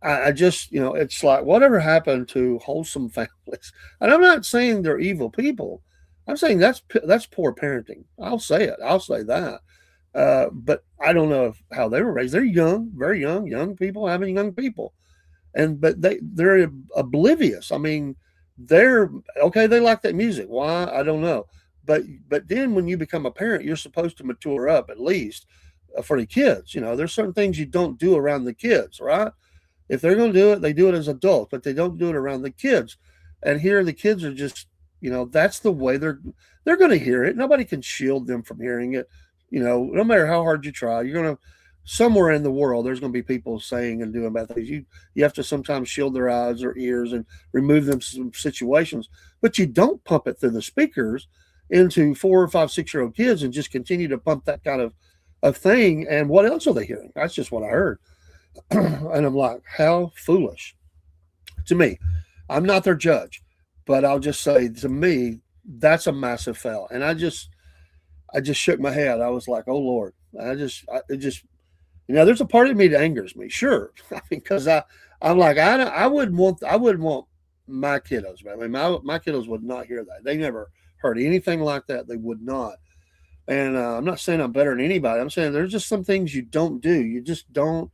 I just, it's like whatever happened to wholesome families. And I'm not saying they're evil people. I'm saying that's poor parenting. I'll say it. I'll say that. But I don't know how they were raised. They're young, very young people having young people, and but they're oblivious. I mean, they're okay. They like that music. Why? I don't know. But then when you become a parent, you're supposed to mature up at least for the kids. There's certain things you don't do around the kids, right? If they're going to do it, they do it as adults, but they don't do it around the kids. And here the kids are just, that's the way they're going to hear it. Nobody can shield them from hearing it. No matter how hard you try, you're going to somewhere in the world there's going to be people saying and doing bad things. You have to sometimes shield their eyes or ears and remove them from situations, but you don't pump it through the speakers into 4 or 5, 6-year-old kids and just continue to pump that kind of thing. And what else are they hearing? That's just what I heard. And I'm like, how foolish. To me, I'm not their judge, but I'll just say, to me, that's a massive fail. And I just shook my head. I was like, oh Lord. It just there's a part of me that angers me, sure. I mean, because I'm like, I wouldn't want my kiddos. I mean, my kiddos would not hear that. They never heard anything like that. They would not. And I'm not saying I'm better than anybody. I'm saying there's just some things you don't do. You just don't.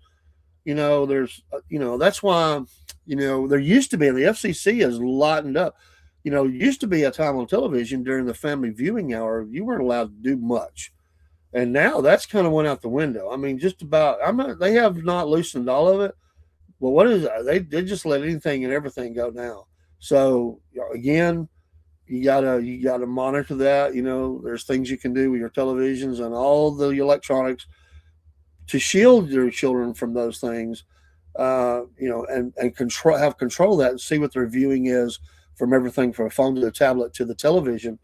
There's, that's why, there used to be, and the FCC has lightened up. Used to be a time on television during the family viewing hour, you weren't allowed to do much. And now that's kind of went out the window. I mean, just about, they have not loosened all of it. Well, what is it? They just let anything and everything go now. So again, you gotta monitor that. There's things you can do with your televisions and all the electronics to shield your children from those things, and control that and see what their viewing is from everything from a phone to the tablet to the television.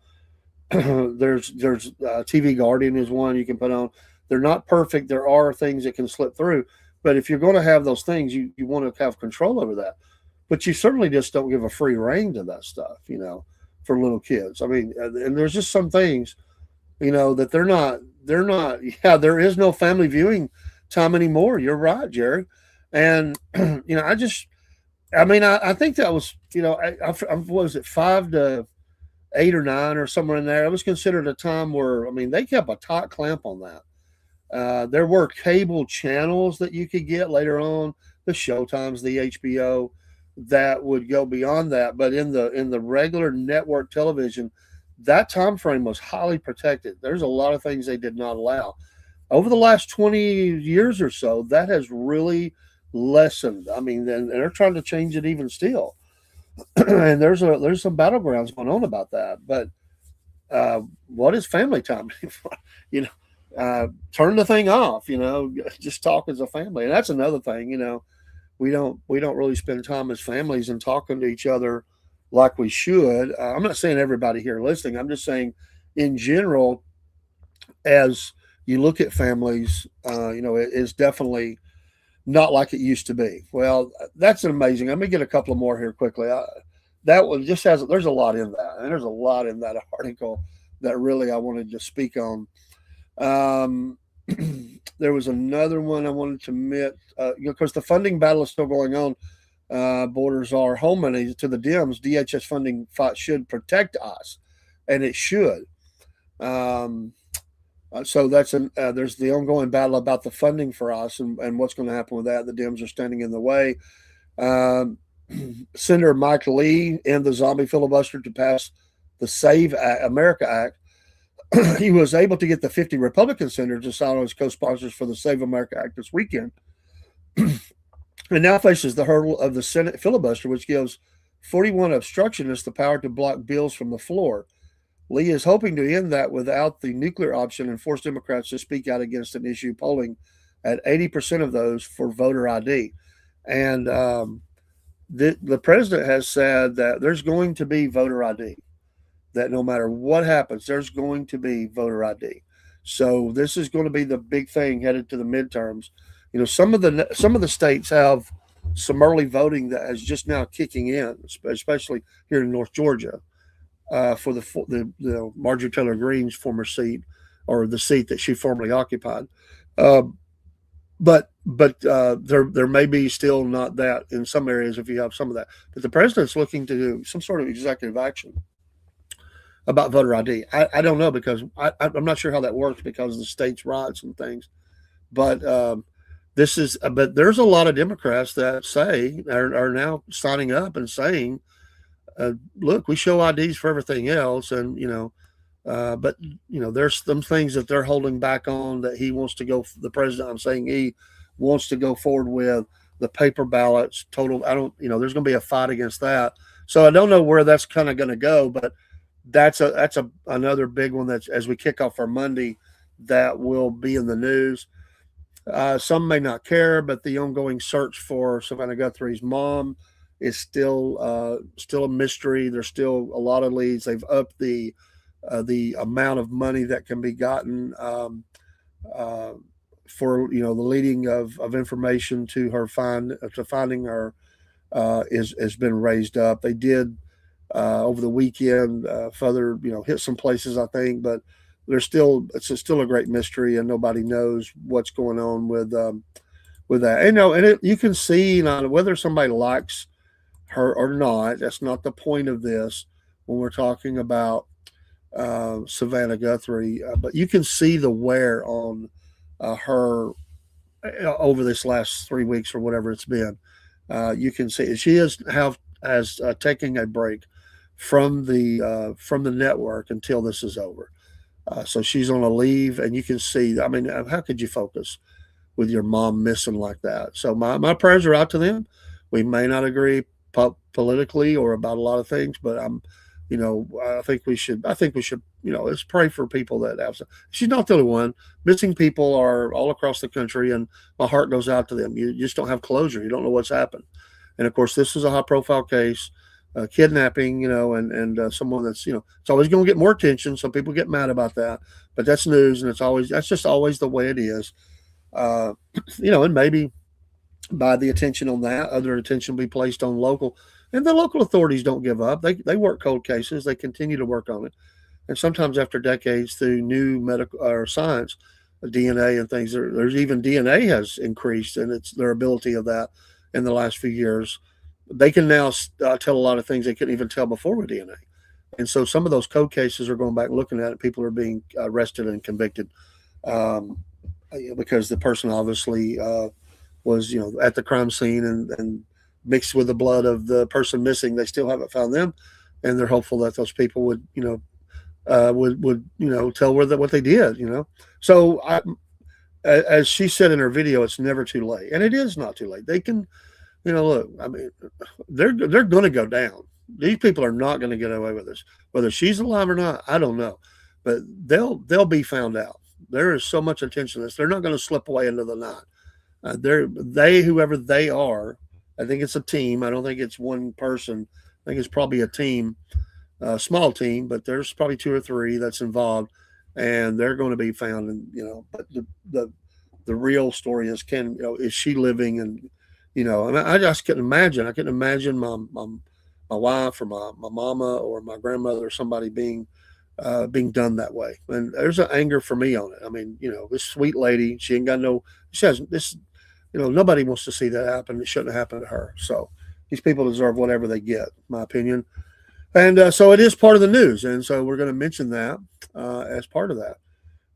there's TV Guardian is one you can put on. They're not perfect. There are things that can slip through, but if you're going to have those things, you want to have control over that. But you certainly just don't give a free rein to that stuff, for little kids. I mean, and there's just some things, that they're not. Yeah, there is no family viewing time anymore. You're right, Jerry. And I think that was, what was it, 5 to 8 or 9 or somewhere in there. It was considered a time where, they kept a tight clamp on that. There were cable channels that you could get later on, the Showtimes, the HBO, that would go beyond that. But in the regular network television, that time frame was highly protected. There's a lot of things they did not allow. Over the last 20 years or so, that has really lessened. I mean, and they're trying to change it even still. And there's some battlegrounds going on about that. But what is family time? Turn the thing off. Just talk as a family, and that's another thing. We don't really spend time as families and talking to each other like we should. I'm not saying everybody here listening. I'm just saying, in general, as you look at families, it is definitely not like it used to be. Well, that's amazing. Let me get a couple of more here quickly. That one just has, there's a lot in that. And there's a lot in that article that really I wanted to speak on. Um, there was another one I wanted to admit, because the funding battle is still going on. Borders are home money to the Dems. DHS funding fight should protect us, and it should. Um, so there's the ongoing battle about the funding for us and what's going to happen with that. The Dems are standing in the way. Um, Senator Mike Lee ended the zombie filibuster to pass the Save America Act. He was able to get the 50 Republican senators to sign on as co-sponsors for the Save America Act this weekend, and now faces the hurdle of the Senate filibuster, which gives 41 obstructionists the power to block bills from the floor. Lee is hoping to end that without the nuclear option and force Democrats to speak out against an issue, polling at 80% of those for voter ID. And the president has said that there's going to be voter ID, that no matter what happens, there's going to be voter ID. So this is going to be the big thing headed to the midterms. Some of the states have some early voting that is just now kicking in, especially here in North Georgia, for the Marjorie Taylor Greene's former seat, or the seat that she formerly occupied. Uh, but there may be still not that in some areas if you have some of that. But the president's looking to do some sort of executive action about voter ID. I don't know, because I'm not sure how that works because of the states' rights and things. But but there's a lot of Democrats that are now signing up and saying, look, we show IDs for everything else, and but there's some things that they're holding back on that he wants to go. The president, I'm saying, he wants to go forward with the paper ballots. Total, I don't, there's going to be a fight against that. So I don't know where that's kind of going to go, but that's another big one that's, as we kick off our Monday, that will be in the news. Some may not care, but the ongoing search for Savannah Guthrie's mom is still a mystery. There's still a lot of leads. They've upped the amount of money that can be gotten for the leading of information to her finding her has been raised up. They did over the weekend further hit some places, I think, but it's still a great mystery, and nobody knows what's going on with that. And you can see whether somebody likes her or not. That's not the point of this when we're talking about Savannah Guthrie, but you can see the wear on her over this last 3 weeks or whatever it's been. You can see she has taking a break from the network until this is over. So she's on a leave, and you can see. I mean, how could you focus with your mom missing like that? So my prayers are out to them. We may not agree politically or about a lot of things, but I think we should. Let's pray for people that have. She's not the only one. Missing people are all across the country, and my heart goes out to them. You just don't have closure. You don't know what's happened. And of course, this is a high-profile case, kidnapping. And someone that's it's always going to get more attention. Some people get mad about that, but that's news, and that's just always the way it is. And maybe by the attention on that, other attention will be placed on local. And the local authorities don't give up. They work cold cases. They continue to work on it. And sometimes after decades, through new medical or science, DNA and things, there's even DNA has increased in their ability of that in the last few years. They can now tell a lot of things they couldn't even tell before with DNA. And so some of those code cases are going back and looking at it. People are being arrested and convicted because the person obviously was, at the crime scene and mixed with the blood of the person missing. They still haven't found them, and they're hopeful that those people would tell what they did. So as she said in her video, it's never too late, and it is not too late. They can, look. I mean, they're going to go down. These people are not going to get away with this. Whether she's alive or not, I don't know, but they'll be found out. There is so much attention to this. They're not going to slip away into the night. Whoever they are. I think it's a team. I don't think it's one person. I think it's probably a team, a small team, but there's probably 2 or 3 that's involved, and they're going to be found. And but the real story is, is she living? And I just couldn't imagine. I couldn't imagine my wife or my mama or my grandmother or somebody being done that way. And there's an anger for me on it. I mean, this sweet lady, she ain't got she has this. Nobody wants to see that happen. It shouldn't have happened to her. So these people deserve whatever they get, in my opinion. And so it is part of the news. And so we're going to mention that as part of that.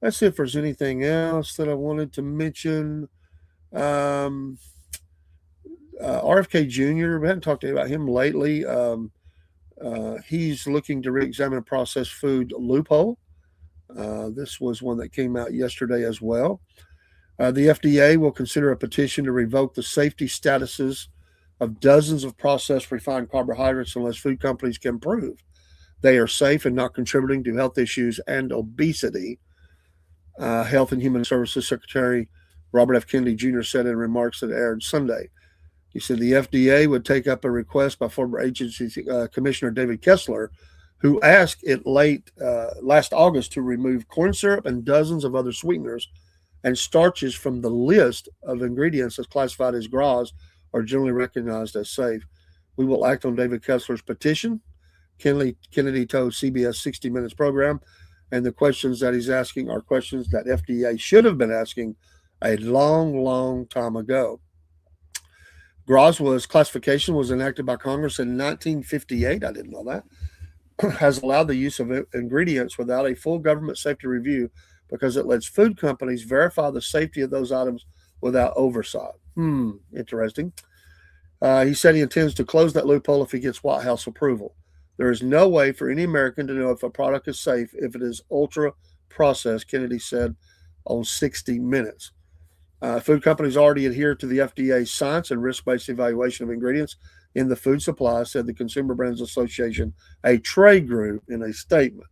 Let's see if there's anything else that I wanted to mention. RFK Jr., we haven't talked about him lately. He's looking to re-examine a processed food loophole. This was one that came out yesterday as well. The FDA will consider a petition to revoke the safety statuses of dozens of processed refined carbohydrates unless food companies can prove they are safe and not contributing to health issues and obesity. Health and Human Services Secretary Robert F. Kennedy Jr. said in remarks that aired Sunday. He said the FDA would take up a request by former agency Commissioner David Kessler, who asked it last August to remove corn syrup and dozens of other sweeteners and starches from the list of ingredients that's classified as GRAS, are generally recognized as safe. We will act on David Kessler's petition, Kennedy told CBS 60 Minutes program, and the questions that he's asking are questions that FDA should have been asking a long, long time ago. GRAS's classification was enacted by Congress in 1958. I didn't know that. Has allowed the use of ingredients without a full government safety review because it lets food companies verify the safety of those items without oversight. Interesting. He said he intends to close that loophole if he gets White House approval. There is no way for any American to know if a product is safe if it is ultra processed, Kennedy said on 60 Minutes. Food companies already adhere to the FDA's science and risk-based evaluation of ingredients in the food supply, said the Consumer Brands Association, a trade group, in a statement.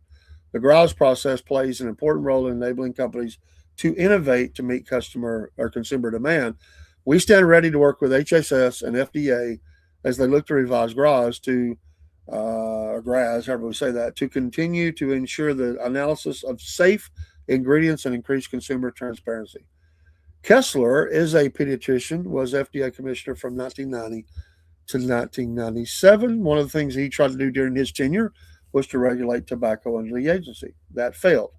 The GRAS process plays an important role in enabling companies to innovate to meet customer or consumer demand. We stand ready to work with HHS and FDA as they look to revise GRAS or GRAS, however we say that, to continue to ensure the analysis of safe ingredients and increase consumer transparency. Kessler is a pediatrician, was FDA commissioner from 1990 to 1997. One of the things he tried to do during his tenure was to regulate tobacco under the agency. That failed,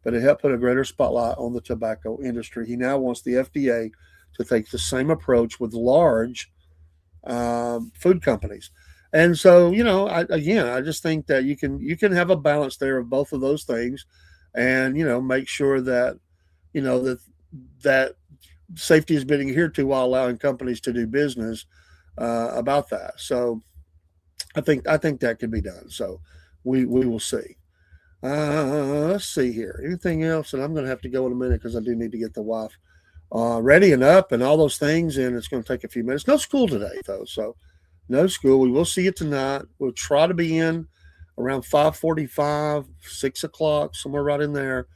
but it helped put a greater spotlight on the tobacco industry. He now wants the FDA to take the same approach with large food companies. And so, I just think that you can have a balance there of both of those things, and make sure that that safety is being adhered to while allowing companies to do business about that. So I think that can be done. So we will see. Let's see here. Anything else? And I'm going to have to go in a minute because I do need to get the wife ready and up and all those things. And it's going to take a few minutes. No school today, though. So no school. We will see you tonight. We'll try to be in around 5:45, 6 o'clock, somewhere right in there.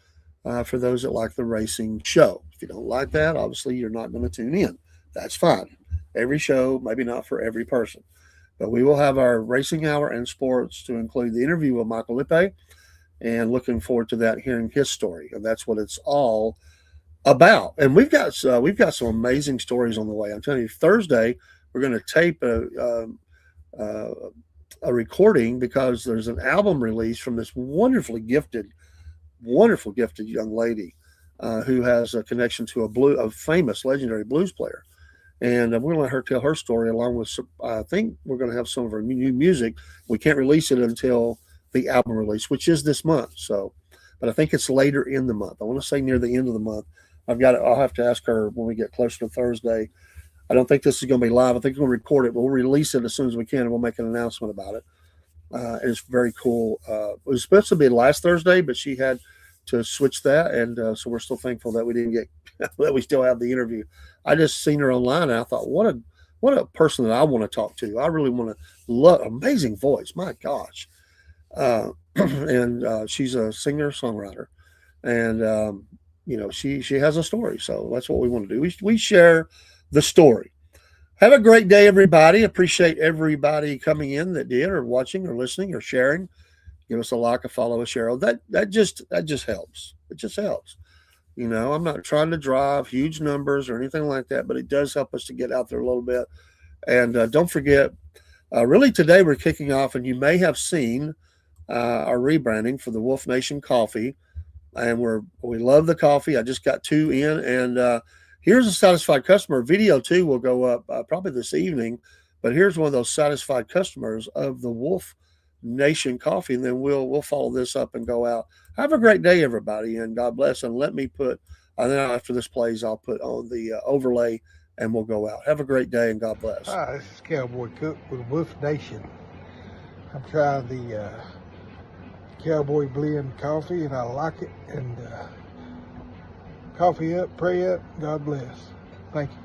For those that like the racing show. If you don't like that, obviously you're not going to tune in. That's fine. Every show, maybe not for every person. But we will have our racing hour and sports to include the interview with Michael Lippe, and looking forward to that, hearing his story. And that's what it's all about. And we've got some amazing stories on the way. I'm telling you, Thursday, we're going to tape a recording because there's an album release from this wonderful gifted young lady who has a connection to a famous legendary blues player. And we're going to let her tell her story along with, I think we're going to have some of her new music. We can't release it until the album release, which is this month. So, but I think it's later in the month. I want to say near the end of the month. I'll have to ask her when we get closer to Thursday. I don't think this is going to be live. I think we're going to record it, but we'll release it as soon as we can, and we'll make an announcement about it. It's very cool. It was supposed to be last Thursday, but she had to switch that, and so we're still thankful that we didn't get that we still have the interview. I just seen her online, and I thought, what a person that I want to talk to. I really want to amazing voice, my gosh. And she's a singer songwriter, and she has a story. So that's what we want to do. We share the story. Have a great day, everybody. Appreciate everybody coming in that did, or watching, or listening, or sharing. Give us a like, a follow, a share. That just helps. It just helps. I'm not trying to drive huge numbers or anything like that, but it does help us to get out there a little bit. And don't forget, really today we're kicking off, and you may have seen our rebranding for the Wolf Nation Coffee, and we love the coffee. I just got 2 in, and here's a satisfied customer. Video 2 will go up probably this evening, but here's one of those satisfied customers of the Wolf Nation Coffee, and then we'll follow this up and go out. Have a great day, everybody, and God bless. And let me put, and then after this plays, I'll put on the overlay, and we'll go out. Have a great day, and God bless. Hi, this is Cowboy Cook with Wolf Nation. I'm trying the Cowboy Blend coffee, and I like it. And coffee up, pray up, God bless. Thank you.